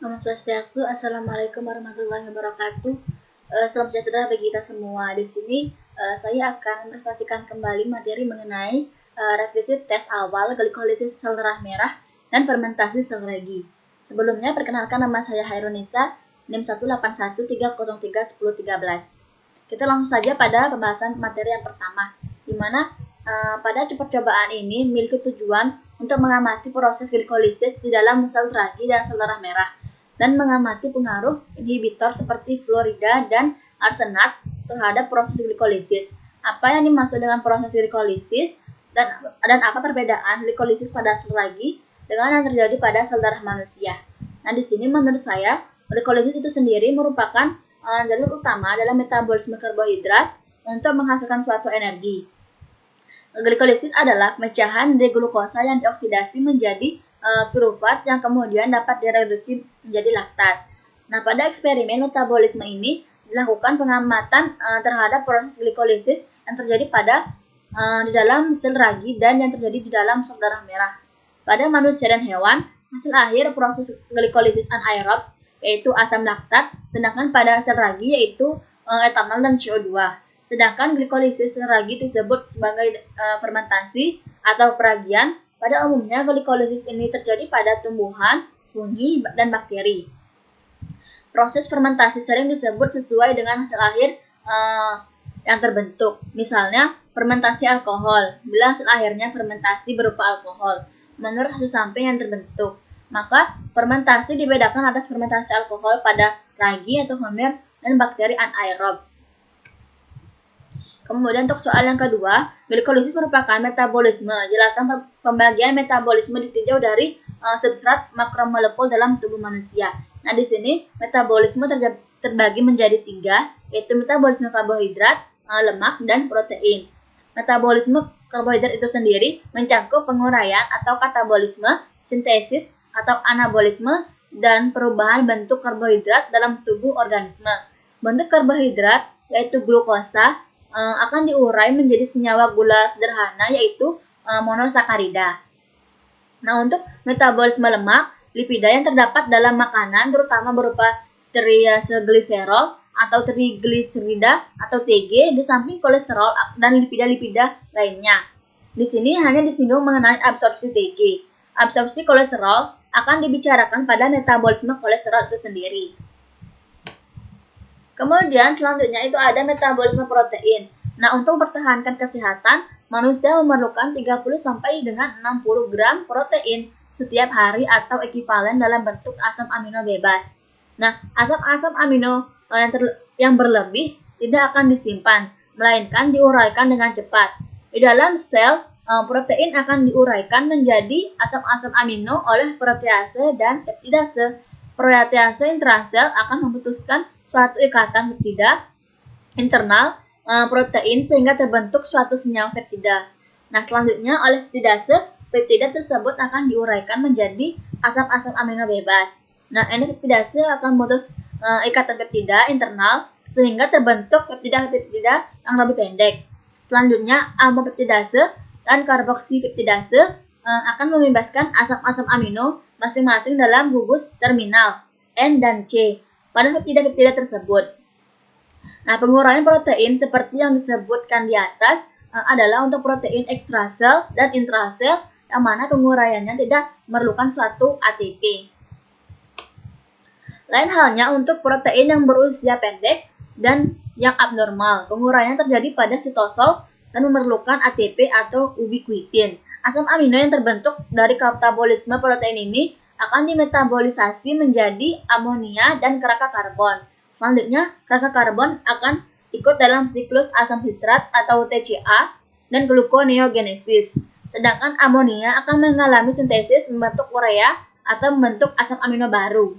Namo Swastiastu, Assalamualaikum warahmatullahi wabarakatuh. Salam sejahtera bagi kita semua. Di sini saya akan mempresentasikan kembali materi mengenai revisi tes awal glikolisis sel darah merah dan fermentasi sel ragi. Sebelumnya, perkenalkan nama saya Hairunisa, NIM 18130310313. Kita langsung saja pada pembahasan materi yang pertama, di mana pada percobaan ini memiliki tujuan untuk mengamati proses glikolisis di dalam sel ragi dan sel darah merah, dan mengamati pengaruh inhibitor seperti fluorida dan arsenat terhadap proses glikolisis. Apa yang dimaksud dengan proses glikolisis dan apa perbedaan glikolisis pada sel ragi dengan yang terjadi pada sel darah manusia. Nah, di sini menurut saya glikolisis itu sendiri merupakan jalur utama dalam metabolisme karbohidrat untuk menghasilkan suatu energi. Glikolisis adalah pemecahan D-glukosa yang dioksidasi menjadi pirufat yang kemudian dapat direduksi menjadi laktat. Nah, pada eksperimen metabolisme ini dilakukan pengamatan terhadap proses glikolisis yang terjadi pada di dalam sel ragi dan yang terjadi di dalam sel darah merah. Pada manusia dan hewan, hasil akhir proses glikolisis anaerob yaitu asam laktat, sedangkan pada sel ragi yaitu etanol dan CO2. Sedangkan glikolisis sel ragi disebut sebagai fermentasi atau peragian. Pada umumnya glikolisis ini terjadi pada tumbuhan, fungi, dan bakteri. Proses fermentasi sering disebut sesuai dengan hasil akhir yang terbentuk. Misalnya, fermentasi alkohol, bila hasil akhirnya fermentasi berupa alkohol, menurut hasil samping yang terbentuk. Maka, fermentasi dibedakan atas fermentasi alkohol pada ragi atau homer dan bakteri anaerob. Kemudian untuk soal yang kedua, glikolisis merupakan metabolisme. Jelaskan pembagian metabolisme ditinjau dari substrat makromolekul dalam tubuh manusia. Nah, di sini metabolisme terbagi menjadi 3, yaitu metabolisme karbohidrat, lemak, dan protein. Metabolisme karbohidrat itu sendiri mencakup penguraian atau katabolisme, sintesis atau anabolisme, dan perubahan bentuk karbohidrat dalam tubuh organisme. Bentuk karbohidrat yaitu glukosa akan diurai menjadi senyawa gula sederhana yaitu monosakarida. Nah, untuk metabolisme lemak, lipida yang terdapat dalam makanan terutama berupa triacylglycerol atau trigliserida atau TG, di samping kolesterol dan lipida-lipida lainnya. Di sini hanya disinggung mengenai absorpsi TG. Absorpsi kolesterol akan dibicarakan pada metabolisme kolesterol itu sendiri. Kemudian selanjutnya itu ada metabolisme protein. Nah, untuk mempertahankan kesehatan, manusia memerlukan 30 sampai dengan 60 gram protein setiap hari atau ekivalen dalam bentuk asam amino bebas. Nah, asam amino yang berlebih tidak akan disimpan, melainkan diuraikan dengan cepat. Di dalam sel, protein akan diuraikan menjadi asam-asam amino oleh protease dan peptidase. Protease intrasel akan memutuskan suatu ikatan peptida internal protein sehingga terbentuk suatu senyawa peptida. Nah, selanjutnya oleh peptida tersebut akan diuraikan menjadi asam-asam amino bebas. Nah, ini peptidase akan memutus ikatan peptida internal sehingga terbentuk peptida yang lebih pendek. Selanjutnya amopeptidase dan karboksipeptidase akan membebaskan asam-asam amino masing-masing dalam gugus terminal N dan C pada peptida tersebut. Nah, penguraian protein seperti yang disebutkan di atas adalah untuk protein ekstrasel dan intrasel yang mana penguraiannya tidak memerlukan suatu ATP. Lain halnya untuk protein yang berusia pendek dan yang abnormal. Penguraian terjadi pada sitosol dan memerlukan ATP atau ubiquitin. Asam amino yang terbentuk dari katabolisme protein ini akan dimetabolisasi menjadi amonia dan kerangka karbon. Selanjutnya, kerangka karbon akan ikut dalam siklus asam sitrat atau TCA dan gluconeogenesis. Sedangkan amonia akan mengalami sintesis membentuk urea atau membentuk asam amino baru.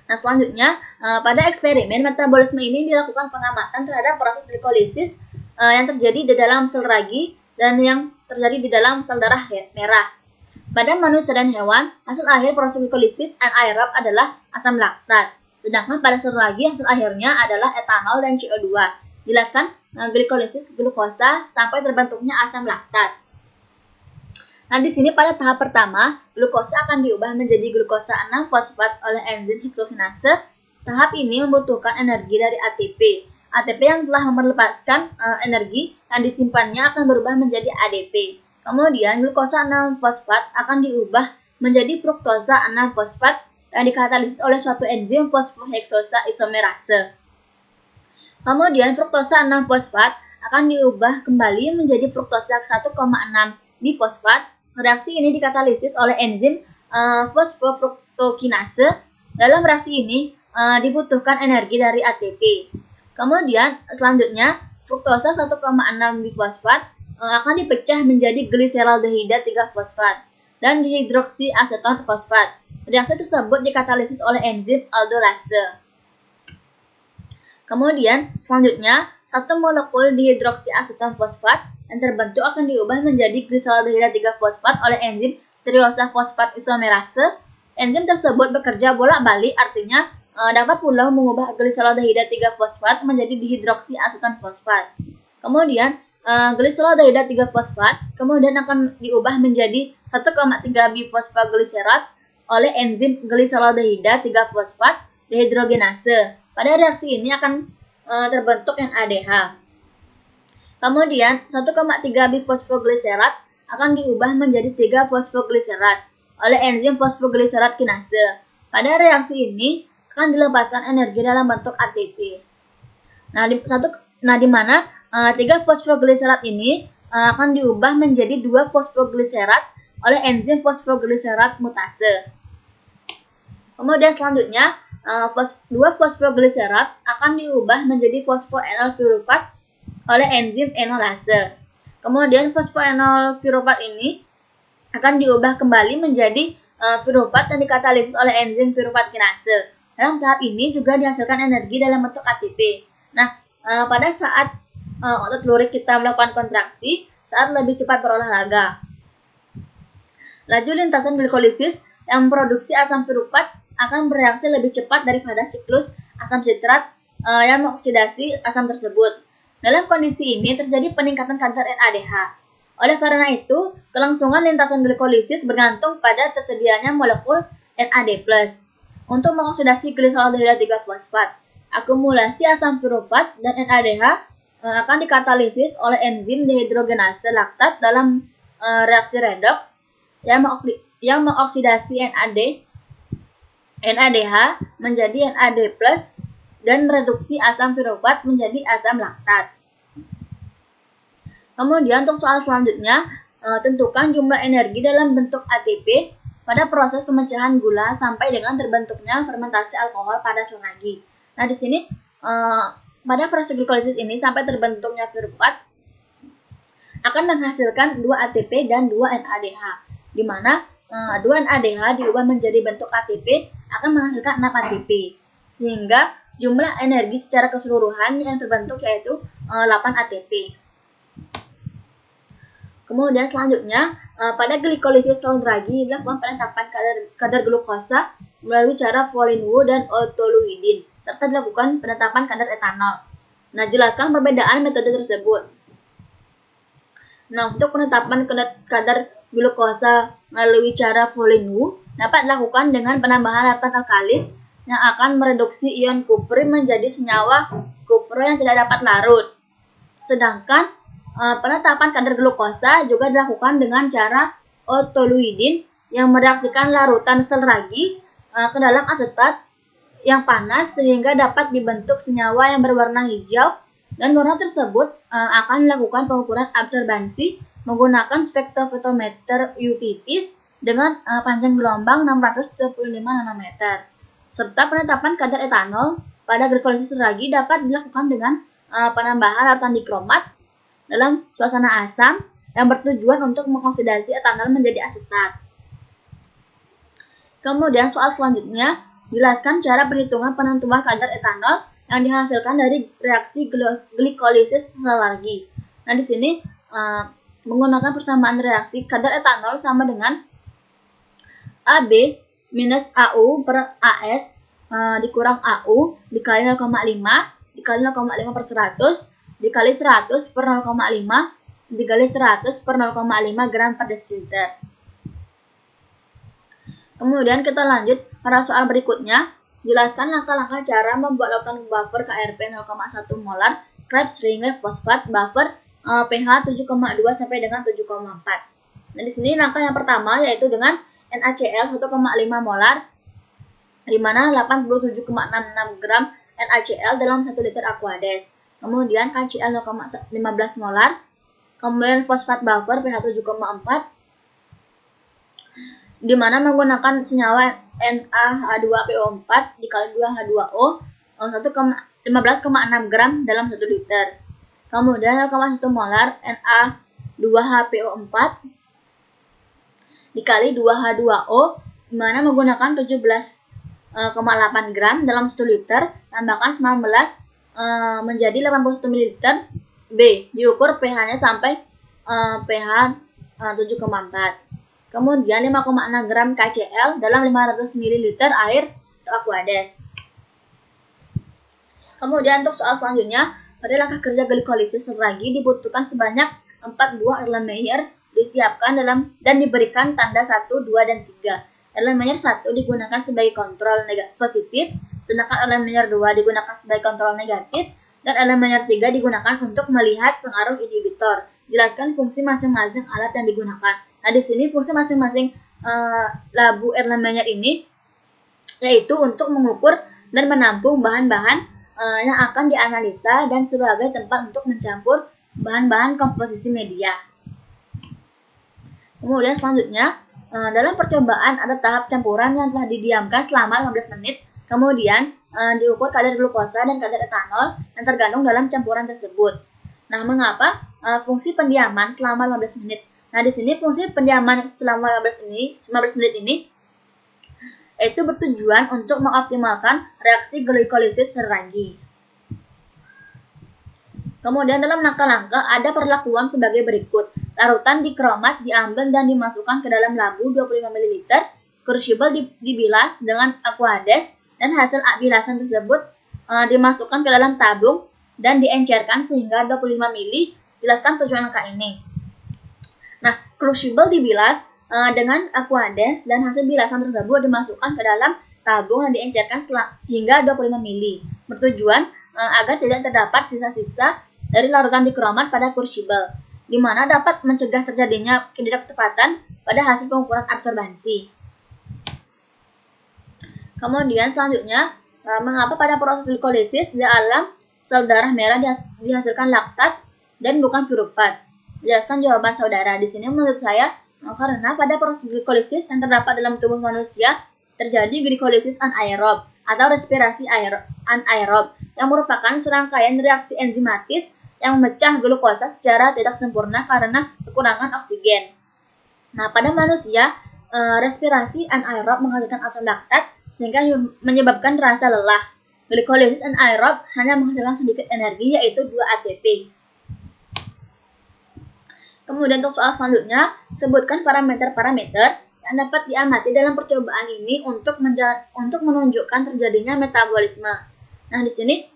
Nah, selanjutnya, pada eksperimen metabolisme ini dilakukan pengamatan terhadap proses glikolisis yang terjadi di dalam sel ragi dan yang terjadi di dalam sel darah merah. Pada manusia dan hewan, hasil akhir proses glikolisis anaerob adalah asam laktat. Sedangkan pada sel ragi hasil akhirnya adalah etanol dan CO2. Jelaskan glikolisis glukosa sampai terbentuknya asam laktat. Nah, di sini pada tahap pertama, glukosa akan diubah menjadi glukosa 6-fosfat oleh enzim heksokinase. Tahap ini membutuhkan energi dari ATP. ATP yang telah melepaskan energi yang disimpannya akan berubah menjadi ADP. Kemudian, glukosa 6-fosfat akan diubah menjadi fruktosa 6-fosfat yang dikatalisis oleh suatu enzim fosfoheksosa isomerase. Kemudian, fruktosa 6-fosfat akan diubah kembali menjadi fruktosa 1,6 difosfat. Reaksi ini dikatalisis oleh enzim fosfofruktokinase. Dalam reaksi ini dibutuhkan energi dari ATP. Kemudian selanjutnya fruktosa 1,6 difosfat akan dipecah menjadi gliseraldehida 3-fosfat dan dihidroksiaseton fosfat. Reaksi tersebut dikatalisis oleh enzim aldolase. Kemudian selanjutnya satu molekul dihidroksiaseton fosfat yang terbentuk akan diubah menjadi gliseraldehida 3-fosfat oleh enzim triosa fosfat isomerase. Enzim tersebut bekerja bolak-balik, artinya dapat pula mengubah gliseraldehida 3-fosfat menjadi dihidroksiaseton fosfat. Kemudian gliseraldehida 3-fosfat kemudian akan diubah menjadi 1,3 bifosfoglycerat oleh enzim gliseraldehida 3-fosfat dehidrogenase. Pada reaksi ini akan terbentuk NADH. Kemudian 1,3 bifosfoglycerat akan diubah menjadi 3-fosfoglycerat oleh enzim fosfoglycerat kinase. Pada reaksi ini akan dilepaskan energi dalam bentuk ATP. Di mana 3-fosfoglycerat ini akan diubah menjadi 2-fosfoglycerat oleh enzim fosfoglycerat mutase. Kemudian selanjutnya 2-fosfoglycerat akan diubah menjadi fosfoenol pirufat oleh enzim enolase. Kemudian fosfoenol pirufat ini akan diubah kembali menjadi pirufat dan dikatalisis oleh enzim pirufat kinase. Dalam tahap ini juga dihasilkan energi dalam bentuk ATP. Nah, pada saat otot lurik kita melakukan kontraksi, saat lebih cepat berolahraga, laju lintasan glikolisis yang memproduksi asam pirufat akan bereaksi lebih cepat daripada siklus asam sitrat yang mengoksidasi asam tersebut. Dalam kondisi ini terjadi peningkatan kadar NADH. Oleh karena itu, kelangsungan lintasan glikolisis bergantung pada tersedianya molekul NAD+. Untuk mengoksidasi gliseraldehida 3-fosfat, akumulasi asam pirufat dan NADH akan dikatalisis oleh enzim dehidrogenase laktat dalam reaksi redoks yang mengoksidasi NADH menjadi NAD+ dan mereduksi asam pirufat menjadi asam laktat. Kemudian untuk soal selanjutnya, tentukan jumlah energi dalam bentuk ATP pada proses pemecahan gula sampai dengan terbentuknya fermentasi alkohol pada sel ragi. Nah, di sini pada proses glikolisis ini sampai terbentuknya pirufat akan menghasilkan 2 ATP dan 2 NADH, di mana 2 NADH diubah menjadi bentuk ATP akan menghasilkan 6 ATP, sehingga jumlah energi secara keseluruhan yang terbentuk yaitu 8 ATP. Kemudian selanjutnya, pada glikolisis sel ragi dilakukan penetapan kadar glukosa melalui cara Volin-Wu dan Otto-Lewidin, serta dilakukan penetapan kadar etanol. Nah, jelaskan perbedaan metode tersebut. Nah, untuk penetapan kadar glukosa melalui cara Volin-Wu dapat dilakukan dengan penambahan lartan alkalis yang akan mereduksi ion kuprin menjadi senyawa kupro yang tidak dapat larut. Sedangkan penetapan kadar glukosa juga dilakukan dengan cara Otto-Lewidin yang mereaksikan larutan sel ragi ke dalam asetat yang panas sehingga dapat dibentuk senyawa yang berwarna hijau, dan warna tersebut akan dilakukan pengukuran absorbansi menggunakan spektrofotometer UV-Vis dengan panjang gelombang 625 nanometer. Serta penetapan kadar etanol pada glikolisis sel ragi dapat dilakukan dengan penambahan larutan dikromat dalam suasana asam yang bertujuan untuk mengoksidasi etanol menjadi asetat. Kemudian soal selanjutnya, jelaskan cara perhitungan penentuan kadar etanol yang dihasilkan dari reaksi glikolisis sel ragi. Nah, di sini menggunakan persamaan reaksi kadar etanol sama dengan AB minus AU per AS dikurang AU dikali 0,5 dikali 0,5 per 100 dikali 100 per 0,5 dikali 100 per 0,5 gram per desiliter. Kemudian kita lanjut pada soal berikutnya. Jelaskan langkah-langkah cara membuat larutan buffer KRP 0,1 molar Krebs Ringer fosfat buffer pH 7,2 sampai dengan 7,4. Nah, di sini langkah yang pertama yaitu dengan NaCl 1,5 molar, di mana 87,66 gram NaCl dalam 1 liter Aquades. Kemudian KCl 0,15 molar, kemudian fosfat buffer pH 7,4, di mana menggunakan senyawa NaH2PO4 dikali 2H2O 15,6 gram dalam 1 liter. Kemudian 0,1 molar Na2HPO4 dikali 2H2O, di mana menggunakan 17,8 gram dalam 1 liter, tambahkan 19 menjadi 81 ml B, diukur pH-nya sampai pH 7,4. Kemudian 5,6 gram KCl dalam 500 ml air atau Aquades. Kemudian untuk soal selanjutnya, pada langkah kerja glikolisis seragi dibutuhkan sebanyak 4 buah Erlenmeyer disiapkan dan diberikan tanda 1, 2, dan 3. Erlenmeyer 1 digunakan sebagai kontrol positif, sedangkan Erlenmeyer 2 digunakan sebagai kontrol negatif, dan Erlenmeyer 3 digunakan untuk melihat pengaruh inhibitor. Jelaskan fungsi masing-masing alat yang digunakan. Nah, di sini fungsi masing-masing labu Erlenmeyer ini yaitu untuk mengukur dan menampung bahan-bahan yang akan dianalisa dan sebagai tempat untuk mencampur bahan-bahan komposisi media. Kemudian selanjutnya, dalam percobaan ada tahap campuran yang telah didiamkan selama 15 menit, kemudian diukur kadar glukosa dan kadar etanol yang tergandung dalam campuran tersebut. Nah, mengapa fungsi pendiaman selama 15 menit? Nah, di sini fungsi pendiaman selama 15 menit ini itu bertujuan untuk mengoptimalkan reaksi glikolisis seragi. Kemudian dalam langkah-langkah ada perlakuan sebagai berikut. Larutan dikromat, diambil dan dimasukkan ke dalam labu 25 ml, crucible dibilas dengan Aquades, dan hasil bilasan tersebut dimasukkan ke dalam tabung dan diencerkan sehingga 25 ml. Jelaskan tujuan langkah ini. Nah, crucible dibilas dengan Aquades dan hasil bilasan tersebut dimasukkan ke dalam tabung dan diencerkan hingga 25 ml. Bertujuan agar tidak terdapat sisa-sisa dari larutan dikromat pada crucible, di mana dapat mencegah terjadinya ketidaktepatan pada hasil pengukuran absorbansi. Kemudian selanjutnya, mengapa pada proses glikolisis di dalam sel darah merah dihasilkan laktat dan bukan pirufat? Jelaskan jawaban saudara. Di sini menurut saya karena pada proses glikolisis yang terdapat dalam tubuh manusia terjadi glikolisis anaerob atau respirasi anaerob yang merupakan serangkaian reaksi enzimatis yang memecah glukosa secara tidak sempurna karena kekurangan oksigen. Nah, pada manusia respirasi anaerob menghasilkan asam laktat sehingga menyebabkan rasa lelah. Glikolisis anaerob hanya menghasilkan sedikit energi yaitu 2 ATP. Kemudian untuk soal selanjutnya, sebutkan parameter-parameter yang dapat diamati dalam percobaan ini untuk menunjukkan terjadinya metabolisme. Nah, di sini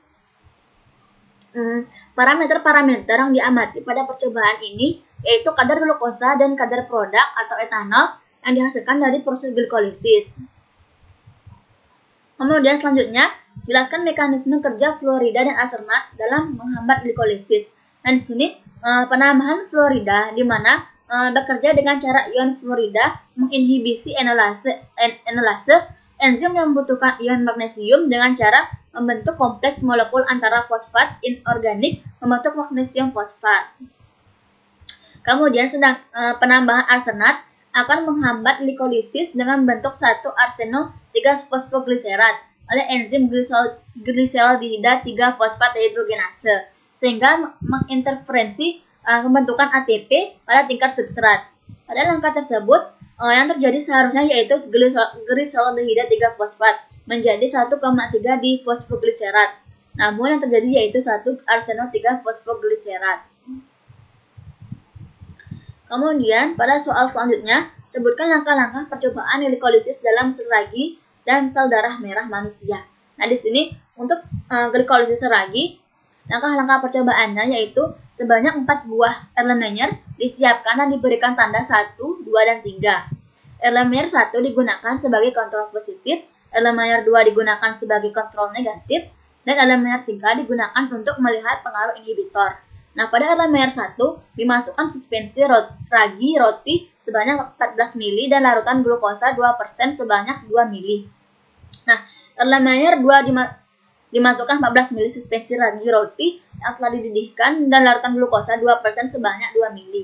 parameter-parameter yang diamati pada percobaan ini yaitu kadar glukosa dan kadar produk atau etanol yang dihasilkan dari proses glikolisis. Kemudian selanjutnya, jelaskan mekanisme kerja fluorida dan asernat dalam menghambat glikolisis. Nah, di sini penambahan fluorida di mana bekerja dengan cara ion fluorida menginhibisi enolase enzim yang membutuhkan ion magnesium dengan cara membentuk kompleks molekul antara fosfat inorganik membentuk magnesium fosfat. Kemudian penambahan arsenat akan menghambat glikolisis dengan bentuk 1 arseno 3 fosfogliserat oleh enzim gliseraldehida 3 fosfat dehidrogenase sehingga menginterferensi pembentukan ATP pada tingkat substrat. Pada langkah tersebut, yang terjadi seharusnya yaitu gliseraldehida 3 fosfat menjadi 1,3 di fosfogliserat. Namun yang terjadi yaitu 1 arseno 3 fosfogliserat. Kemudian pada soal selanjutnya, sebutkan langkah-langkah percobaan glikolisis dalam sel ragi dan sel darah merah manusia. Nah, di sini untuk glikolisis seragi Langkah-langkah percobaannya yaitu sebanyak 4 buah Erlenmeyer disiapkan dan diberikan tanda 1, 2, dan 3. Erlenmeyer 1 digunakan sebagai kontrol positif, Erlenmeyer 2 digunakan sebagai kontrol negatif, dan Erlenmeyer 3 digunakan untuk melihat pengaruh inhibitor. Nah, pada Erlenmeyer 1 dimasukkan suspensi ragi roti sebanyak 14 ml dan larutan glukosa 2% sebanyak 2 ml. Nah, Erlenmeyer 2 dimasukkan 14 ml suspensi ragi roti yang telah dididihkan dan larutan glukosa 2% sebanyak 2 ml.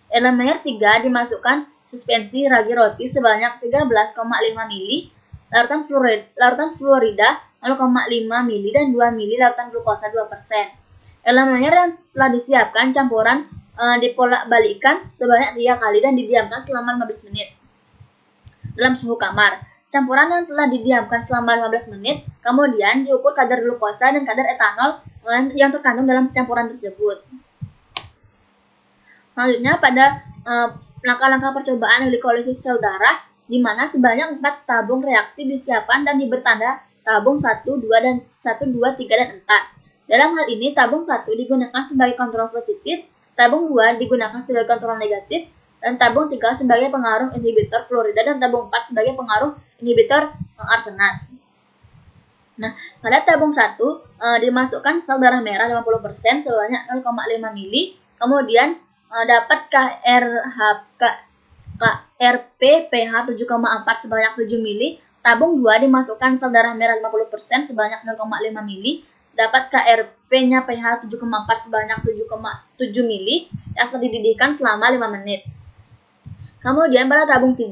Erlenmeyer 3 dimasukkan suspensi ragi roti sebanyak 13,5 ml, larutan fluorida 0,5 ml dan 2 ml larutan glukosa 2%. Erlenmeyer yang telah disiapkan campuran dipolak-balikkan sebanyak 3 kali dan didiamkan selama 15 menit dalam suhu kamar. Campuran yang telah didiamkan selama 15 menit, kemudian diukur kadar glukosa dan kadar etanol yang terkandung dalam campuran tersebut. Selanjutnya pada langkah-langkah percobaan glikolisis sel darah, di mana sebanyak 4 tabung reaksi disiapkan dan diberi tanda tabung 1, 2, dan 1, 2, 3, dan 4. Dalam hal ini, tabung 1 digunakan sebagai kontrol positif, tabung 2 digunakan sebagai kontrol negatif, dan tabung 3 sebagai pengaruh inhibitor fluorida, dan tabung 4 sebagai pengaruh inhibitor arsenat. Nah, pada tabung 1 dimasukkan sel darah merah 50% sebanyak 0,5 ml, kemudian dapat KRP pH 7,4 sebanyak 7 ml. Tabung 2 dimasukkan sel darah merah 50% sebanyak 0,5 ml, dapat KRP-nya pH 7,4 sebanyak 7,7 ml yang telah dididihkan selama 5 menit. Kemudian pada tabung 3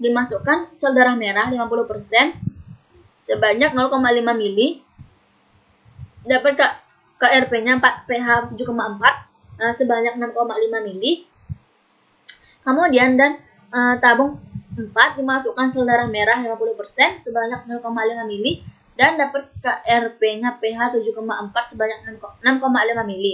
dimasukkan sel darah merah 50% sebanyak 0,5 ml, dapat KRP-nya pH 7,4 sebanyak 6,5 ml. Kemudian tabung 4 dimasukkan sel darah merah 50% sebanyak 0,5 ml dan dapat KRP-nya pH 7,4 sebanyak 6,5 ml.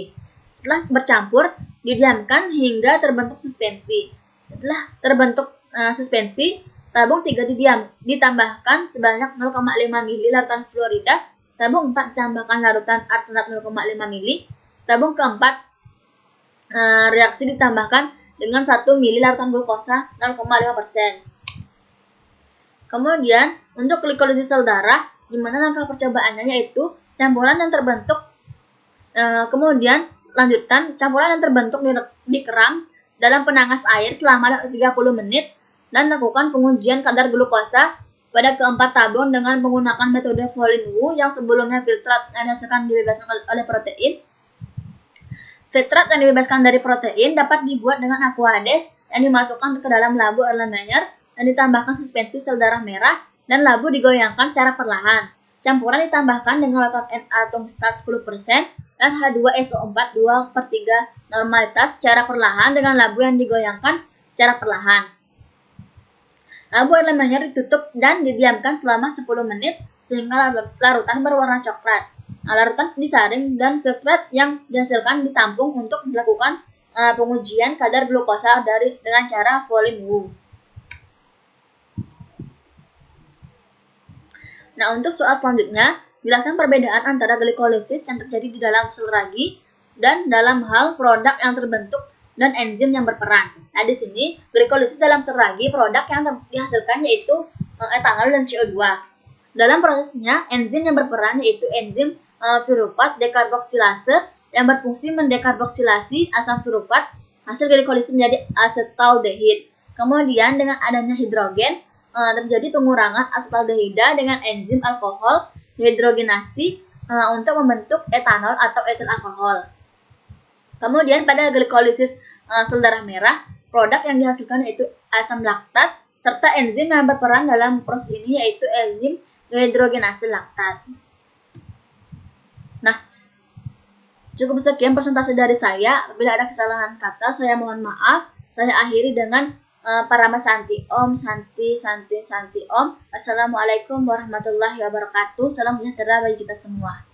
Setelah bercampur, didiamkan hingga terbentuk suspensi. Setelah terbentuk suspensi, tabung 3 ditambahkan sebanyak 0,5 ml larutan fluorida, tabung 4 ditambahkan larutan arsenat 0,5 ml, tabung keempat reaksi ditambahkan dengan 1 ml larutan glukosa 0,5%. Kemudian, untuk glikolisis sel darah, di mana langkah percobaannya yaitu campuran yang terbentuk, kemudian lanjutkan campuran yang terbentuk dikeram dalam penangas air selama 30 menit dan lakukan pengujian kadar glukosa pada keempat tabung dengan menggunakan metode Volin-Wu yang sebelumnya filtrat yang dihasilkan dibebaskan oleh protein. Filtrat yang dibebaskan dari protein dapat dibuat dengan aquades yang dimasukkan ke dalam labu Erlenmeyer dan ditambahkan suspensi sel darah merah dan labu digoyangkan secara perlahan. Campuran ditambahkan dengan larutan Na tungstat 10% dan H2SO4 2/3 normalitas secara perlahan dengan labu yang digoyangkan secara perlahan. Labu Erlenmeyer ditutup dan didiamkan selama 10 menit sehingga larutan berwarna coklat. Larutan disaring dan filtrat yang dihasilkan ditampung untuk dilakukan pengujian kadar glukosa dengan cara Volin-Wu. Nah, untuk soal selanjutnya, jelaskan perbedaan antara glikolisis yang terjadi di dalam sel ragi dan dalam hal produk yang terbentuk dan enzim yang berperan. Nah, di sini glikolisis dalam sel ragi, produk yang dihasilkan yaitu etanol dan CO2. Dalam prosesnya, enzim yang berperan yaitu enzim piruvat dekarboksilase yang berfungsi mendekarboksilasi asam piruvat. Hasil glikolisis menjadi asetaldehid. Kemudian dengan adanya hidrogen terjadi pengurangan asetaldehida dengan enzim alkohol dihidrogenasi untuk membentuk etanol atau etil alkohol. Kemudian pada glikolisis sel darah merah, produk yang dihasilkan yaitu asam laktat serta enzim yang berperan dalam proses ini yaitu enzim dihidrogenasi laktat. Nah, cukup sekian presentasi dari saya. Bila ada kesalahan kata, saya mohon maaf. Saya akhiri dengan Parama Santi Om, Santi Om. Assalamualaikum warahmatullahi wabarakatuh. Salam sejahtera bagi kita semua.